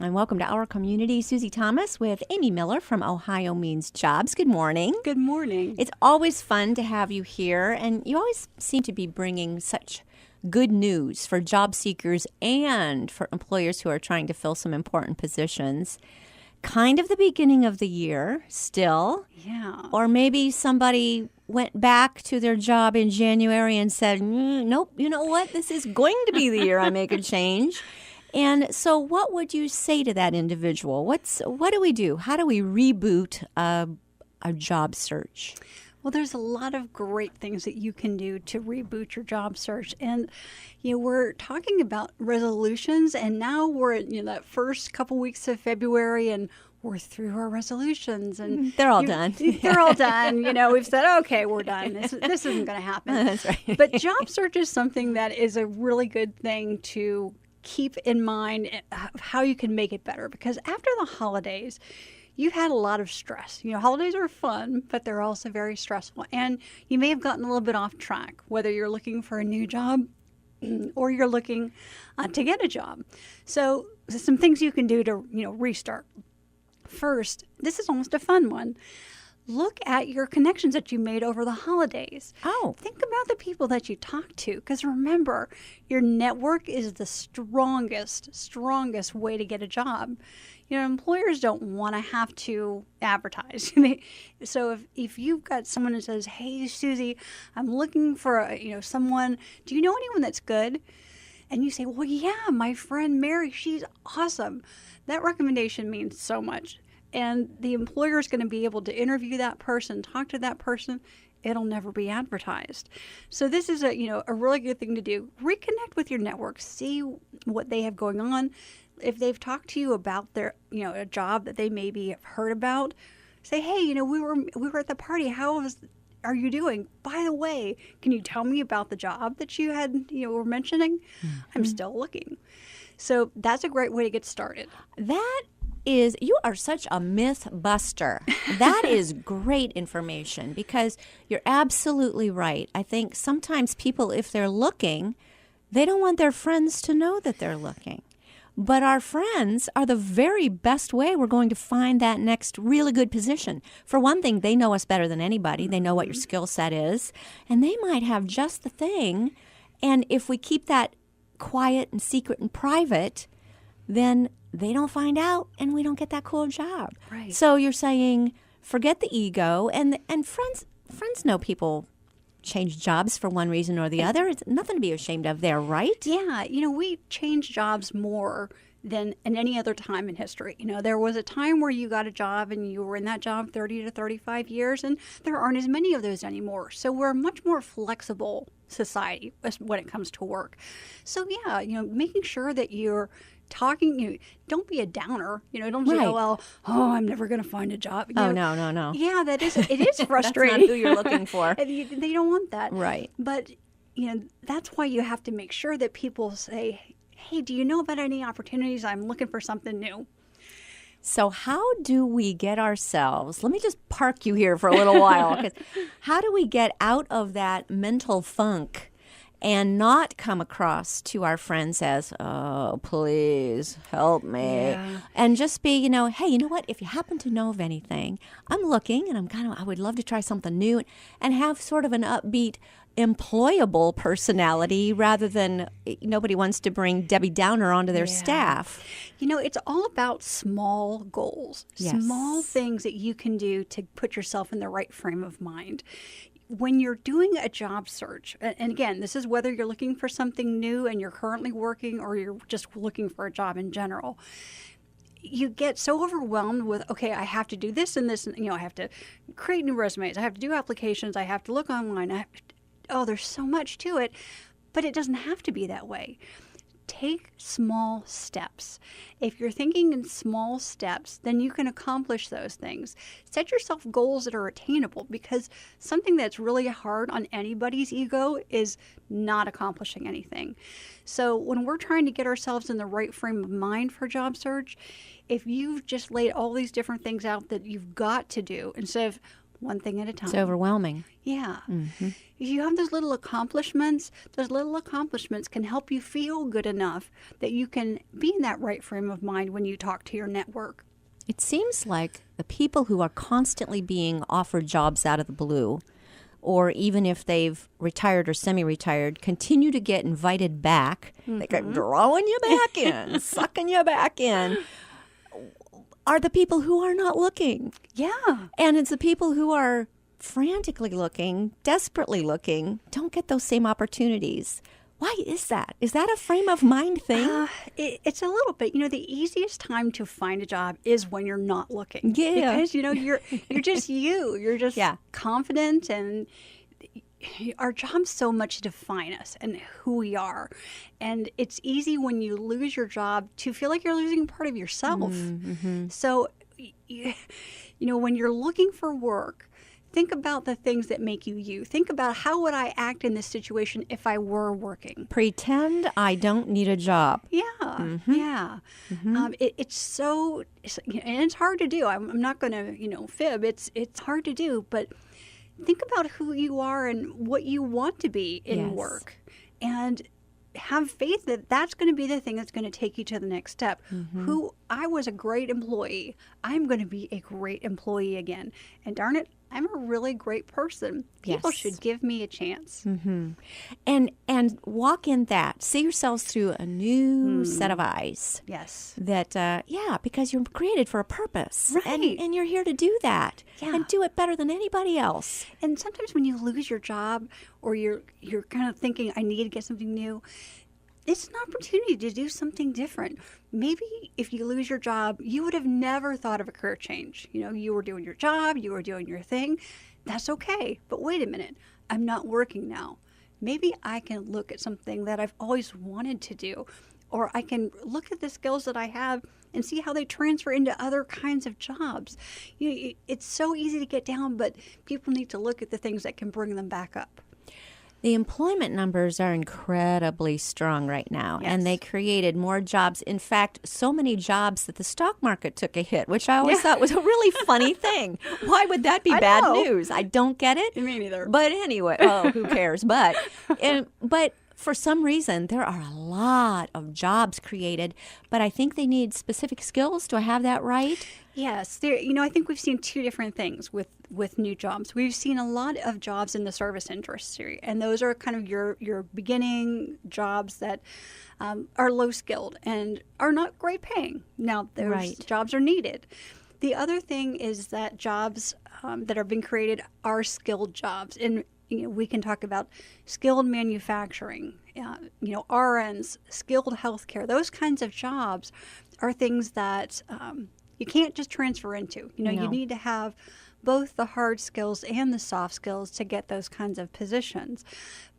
And welcome to our community. Susie Thomas with Amy Miller from Ohio Means Jobs. Good morning. Good morning. It's always fun to have you here, and you always seem to be bringing such good news for job seekers and for employers who are trying to fill some important positions. Kind of the beginning of the year still. Yeah. Or maybe somebody went back to their job in January and said, nope, you know what? This is going to be the year I make a change. And so what would you say to that individual? What do we do? How do we reboot a job search? Well, there's a lot of great things that you can do to reboot your job search. And, we're talking about resolutions, and now we're in that first couple weeks of February, and we're through our resolutions. And they're all done. They're all done. We've said, okay, we're done. This isn't going to happen. That's right. But job search is something that is a really good thing to keep in mind how you can make it better, because after the holidays, you've had a lot of stress. Holidays are fun, but they're also very stressful. And you may have gotten a little bit off track, whether you're looking for a new job or you're looking to get a job. So some things you can do to, restart. First, this is almost a fun one. Look at your connections that you made over the holidays. Oh. Think about the people that you talked to, because remember, your network is the strongest way to get a job. Employers don't want to have to advertise. So if you've got someone that says, hey, Susie, I'm looking for someone, do you know anyone that's good? And you say, well, yeah, my friend Mary, she's awesome. That recommendation means so much. And the employer is going to be able to interview that person, talk to that person. It'll never be advertised. So this is a really good thing to do. Reconnect with your network. See what they have going on. If they've talked to you about their, a job that they maybe have heard about, say, hey, we were at the party. Are you doing? By the way, can you tell me about the job that you had, were mentioning? Mm-hmm. I'm still looking. So that's a great way to get started. You are such a myth buster. That is great information, because you're absolutely right. I think sometimes people, if they're looking, they don't want their friends to know that they're looking. But our friends are the very best way we're going to find that next really good position. For one thing, they know us better than anybody. They know what your skill set is, and they might have just the thing. And if we keep that quiet and secret and private, then they don't find out and we don't get that cool job. Right. So you're saying forget the ego, and friends know people change jobs for one reason or the other. It's nothing to be ashamed of there, right? Yeah, we change jobs more than in any other time in history. There was a time where you got a job and you were in that job 30 to 35 years, and there aren't as many of those anymore. So we're a much more flexible society when it comes to work. So yeah, making sure that you're talking, don't be a downer. Don't say, right. I'm never going to find a job. No. Yeah, it is frustrating. That's not who you're looking for. They don't want that. Right. But, that's why you have to make sure that people say, hey, do you know about any opportunities? I'm looking for something new. So how do we get ourselves, let me just park you here for a little while, 'cause how do we get out of that mental funk and not come across to our friends as, oh, please help me. Yeah. And just be, hey, you know what? If you happen to know of anything, I'm looking and I would love to try something new, and have sort of an upbeat, employable personality rather than nobody wants to bring Debbie Downer onto their staff. It's all about small goals, Yes. small things that you can do to put yourself in the right frame of mind. When you're doing a job search, and again, this is whether you're looking for something new and you're currently working, or you're just looking for a job in general, you get so overwhelmed with, okay, I have to do this and this, and I have to create new resumes, I have to do applications, I have to look online, there's so much to it, but it doesn't have to be that way. Take small steps. If you're thinking in small steps, then you can accomplish those things. Set yourself goals that are attainable, because something that's really hard on anybody's ego is not accomplishing anything. So when we're trying to get ourselves in the right frame of mind for job search, if you've just laid all these different things out that you've got to do, instead of one thing at a time. It's overwhelming. Yeah. If you have those little accomplishments can help you feel good enough that you can be in that right frame of mind when you talk to your network. It seems like the people who are constantly being offered jobs out of the blue, or even if they've retired or semi-retired, continue to get invited back. They keep drawing you back in, sucking you back in, are the people who are not looking. Yeah. And it's the people who are frantically looking, desperately looking, don't get those same opportunities. Why is that? Is that a frame of mind thing? It's a little bit. The easiest time to find a job is when you're not looking. Yeah. Because, you're just you. You're just confident, and our jobs so much define us and who we are. And it's easy when you lose your job to feel like you're losing part of yourself. So, when you're looking for work, think about the things that make you you. Think about, how would I act in this situation if I were working? Pretend I don't need a job. Yeah, yeah. It's so, and it's hard to do. I'm not going to, fib. It's hard to do, but think about who you are and what you want to be in work, and have faith that that's going to be the thing that's going to take you to the next step. I was a great employee. I'm going to be a great employee again. And darn it, I'm a really great person. People should give me a chance. And walk in that. See yourselves through a new set of eyes. Yes. That, because you're created for a purpose. Right. And you're here to do that. Yeah. And do it better than anybody else. And sometimes when you lose your job, or you're kind of thinking, I need to get something new, it's an opportunity to do something different. Maybe if you lose your job, you would have never thought of a career change. You were doing your job, you were doing your thing. That's okay. But wait a minute, I'm not working now. Maybe I can look at something that I've always wanted to do, or I can look at the skills that I have and see how they transfer into other kinds of jobs. It's so easy to get down, but people need to look at the things that can bring them back up. The employment numbers are incredibly strong right now, and they created more jobs. In fact, so many jobs that the stock market took a hit, which I always thought was a really funny thing. Why would that be bad news? I don't get it. Me neither. But anyway, who cares? But for some reason, there are a lot of jobs created, but I think they need specific skills. Do I have that right? Yes. I think we've seen two different things with new jobs. We've seen a lot of jobs in the service industry, and those are kind of your beginning jobs that are low skilled and are not great paying. Now, those jobs are needed. The other thing is that jobs that are being created are skilled jobs. And we can talk about skilled manufacturing, RNs, skilled healthcare. Those kinds of jobs are things that you can't just transfer into. You need to have both the hard skills and the soft skills to get those kinds of positions.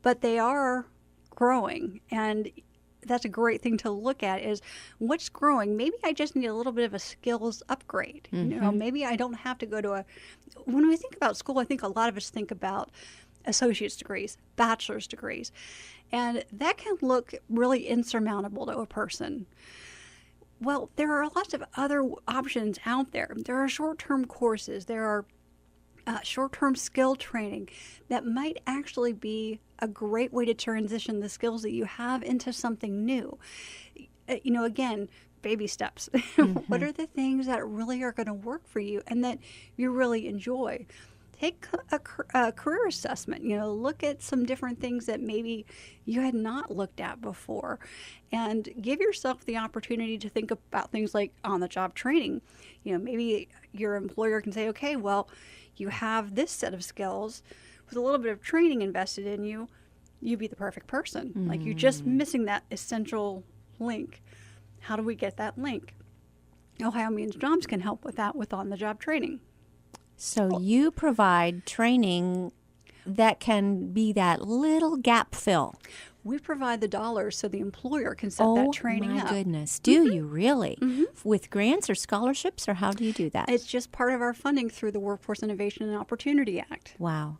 But they are growing, and that's a great thing to look at, is what's growing. Maybe I just need a little bit of a skills upgrade. Maybe I don't have to go to when we think about school, I think a lot of us think about associate's degrees, bachelor's degrees, and that can look really insurmountable to a person. Well, there are lots of other options out there. There are short-term courses. There are short-term skill training that might actually be a great way to transition the skills that you have into something new. Again, baby steps. What are the things that really are going to work for you and that you really enjoy? Take a career assessment, look at some different things that maybe you had not looked at before, and give yourself the opportunity to think about things like on-the-job training. Maybe your employer can say, okay, well, you have this set of skills with a little bit of training invested in you, you'd be the perfect person. Like, you're just missing that essential link. How do we get that link? Ohio Means Jobs can help with that with on-the-job training. So you provide training that can be that little gap fill. We provide the dollars so the employer can set that training up. Oh, my goodness. Do you really? With grants or scholarships, or how do you do that? It's just part of our funding through the Workforce Innovation and Opportunity Act. Wow.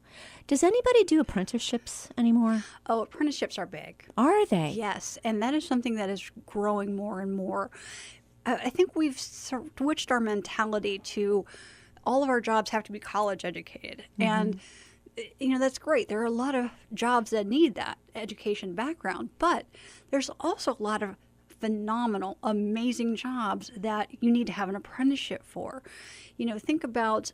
Does anybody do apprenticeships anymore? Oh, apprenticeships are big. Are they? Yes, and that is something that is growing more and more. I think we've switched our mentality to all of our jobs have to be college educated. And, that's great. There are a lot of jobs that need that education background, but there's also a lot of phenomenal, amazing jobs that you need to have an apprenticeship for. Think about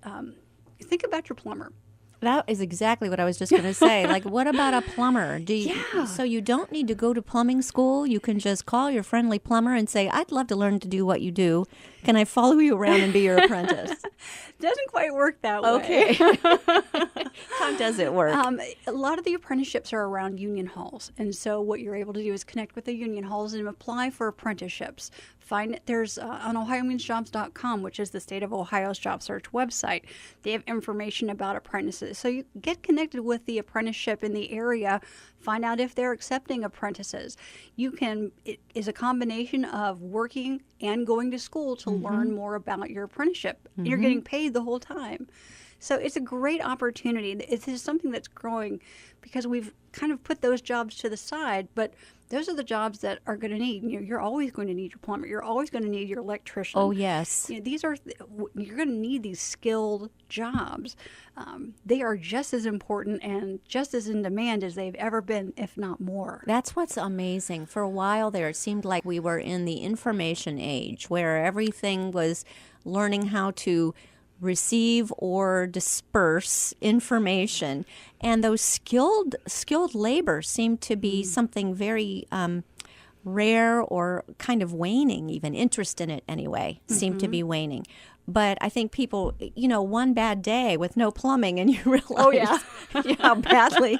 your plumber. That is exactly what I was just going to say. Like, what about a plumber? So you don't need to go to plumbing school. You can just call your friendly plumber and say, I'd love to learn to do what you do. Can I follow you around and be your apprentice? Doesn't quite work that way. Okay. How does it work? A lot of the apprenticeships are around union halls. And so what you're able to do is connect with the union halls and apply for apprenticeships. There's on OhioMeansJobs.com, which is the state of Ohio's job search website. They have information about apprentices. So you get connected with the apprenticeship in the area, find out if they're accepting apprentices. It is a combination of working and going to school to learn more about your apprenticeship. You're getting paid the whole time. So it's a great opportunity. It is something that's growing because we've kind of put those jobs to the side, but those are the jobs that are going to need. You're always going to need your plumber. You're always going to need your electrician. Oh, yes. You're going to need these skilled jobs. They are just as important and just as in demand as they've ever been, if not more. That's what's amazing. For a while there, it seemed like we were in the information age where everything was learning how to receive or disperse information, and those skilled labor seemed to be something very rare or kind of waning. Even interest in it anyway seemed to be waning. But I think people, one bad day with no plumbing and you realize how badly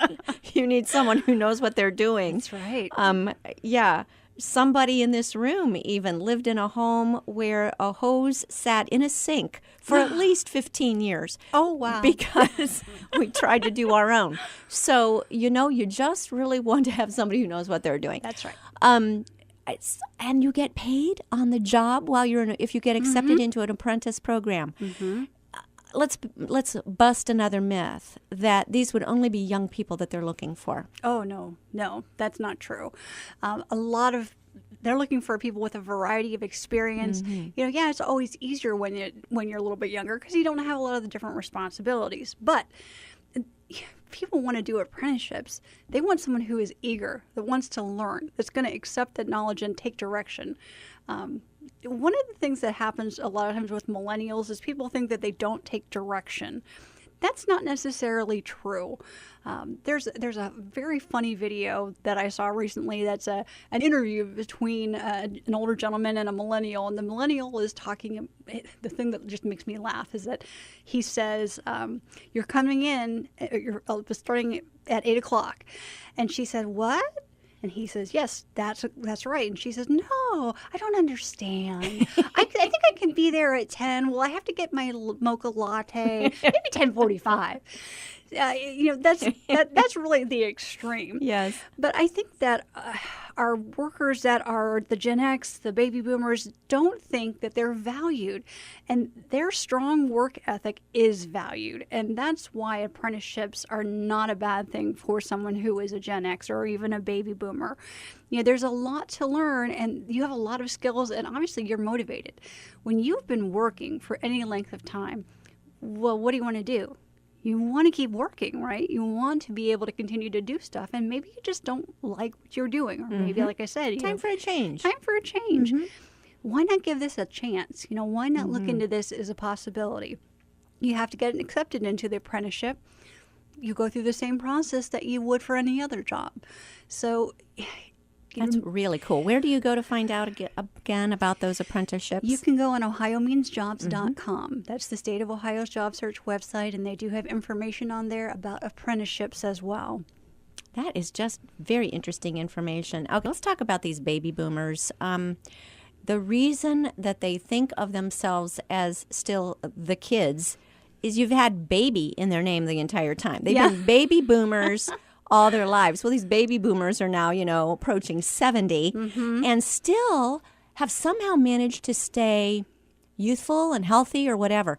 you need someone who knows what they're doing. That's right. Somebody in this room even lived in a home where a hose sat in a sink for at least 15 years. Oh, wow. Because we tried to do our own. So, you just really want to have somebody who knows what they're doing. That's right. And you get paid on the job while if you get accepted into an apprentice program. Let's bust another myth that these would only be young people that they're looking for. Oh, no, that's not true. They're looking for people with a variety of experience. It's always easier when you're a little bit younger because you don't have a lot of the different responsibilities. But people want to do apprenticeships. They want someone who is eager, that wants to learn, that's going to accept that knowledge and take direction. One of the things that happens a lot of times with millennials is people think that they don't take direction. That's not necessarily true. There's a very funny video that I saw recently that's an interview between an older gentleman and a millennial, and the millennial is talking. The thing that just makes me laugh is that he says, "You're coming in. You're starting at 8 o'clock," and she said, "What?" And he says, "Yes, that's right." And she says, "No, I don't understand. I think I can be there at 10. Well, I have to get my mocha latte, maybe 10:45. That's really the extreme. Yes. But I think that our workers that are the Gen X, the baby boomers, don't think that they're valued. And their strong work ethic is valued. And that's why apprenticeships are not a bad thing for someone who is a Gen X or even a baby boomer. There's a lot to learn and you have a lot of skills and obviously you're motivated. When you've been working for any length of time, well, what do you want to do? You want to keep working, right? You want to be able to continue to do stuff, and maybe you just don't like what you're doing, or maybe, like I said, Time for a change. Why not give this a chance? Why not look into this as a possibility? You have to get accepted into the apprenticeship. You go through the same process that you would for any other job. So that's really cool. Where do you go to find out again about those apprenticeships? You can go on OhioMeansJobs.com. That's the state of Ohio's job search website, and they do have information on there about apprenticeships as well. That is just very interesting information. Okay, let's talk about these baby boomers. The reason that they think of themselves as still the kids is you've had baby in their name the entire time. They've been baby boomers all their lives. Well, these baby boomers are now, approaching 70 and still have somehow managed to stay youthful and healthy or whatever.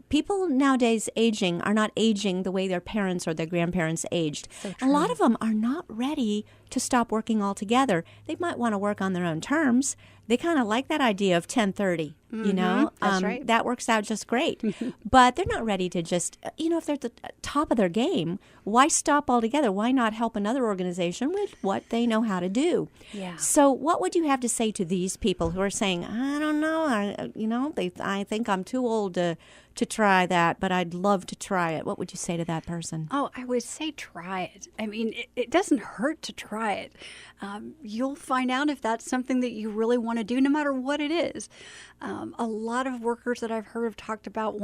People nowadays aging are not aging the way their parents or their grandparents aged. So a lot of them are not ready to stop working altogether. They might want to work on their own terms. they kind of like that idea of 10:30. You know, That's right. that works out just great. But they're not ready to just, if they're at the top of their game, why stop altogether? Why not help another organization with what they know how to do? Yeah. So what would you have to say to these people who are saying, I don't know, I think I'm too old to try that, but I'd love to try it. What would you say to that person? Oh, I would say try it. I mean, it doesn't hurt to try it. You'll find out if that's something that you really want to do, no matter what it is. A lot of workers that I've heard have talked about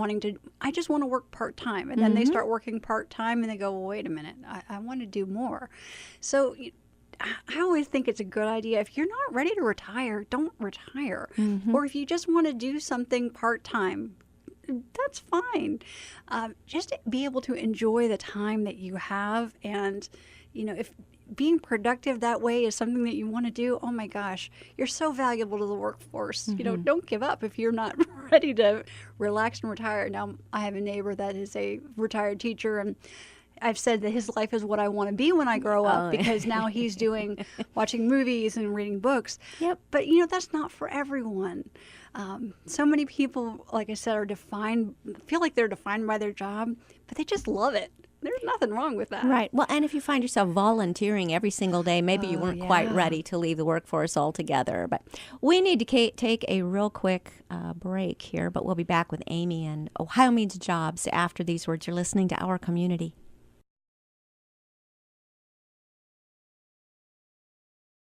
I just want to work part-time. And then they start working part-time and they go, well, wait a minute, I want to do more. So I always think it's a good idea. If you're not ready to retire, don't retire. Or if you just want to do something part-time, that's fine. Just be able to enjoy the time that you have. And, if being productive that way is something that you want to do, oh my gosh, you're so valuable to the workforce. Don't give up if you're not ready to relax and retire. Now, I have a neighbor that is a retired teacher, and I've said that his life is what I want to be when I grow up, because now he's watching movies and reading books. Yep. But, that's not for everyone. So many people, like I said, feel like they're defined by their job, but they just love it. There's nothing wrong with that. Right. Well, and if you find yourself volunteering every single day, maybe you weren't quite ready to leave the workforce altogether. But we need to take a real quick break here, but we'll be back with Amy and Ohio Means Jobs after these words. You're listening to Our Community.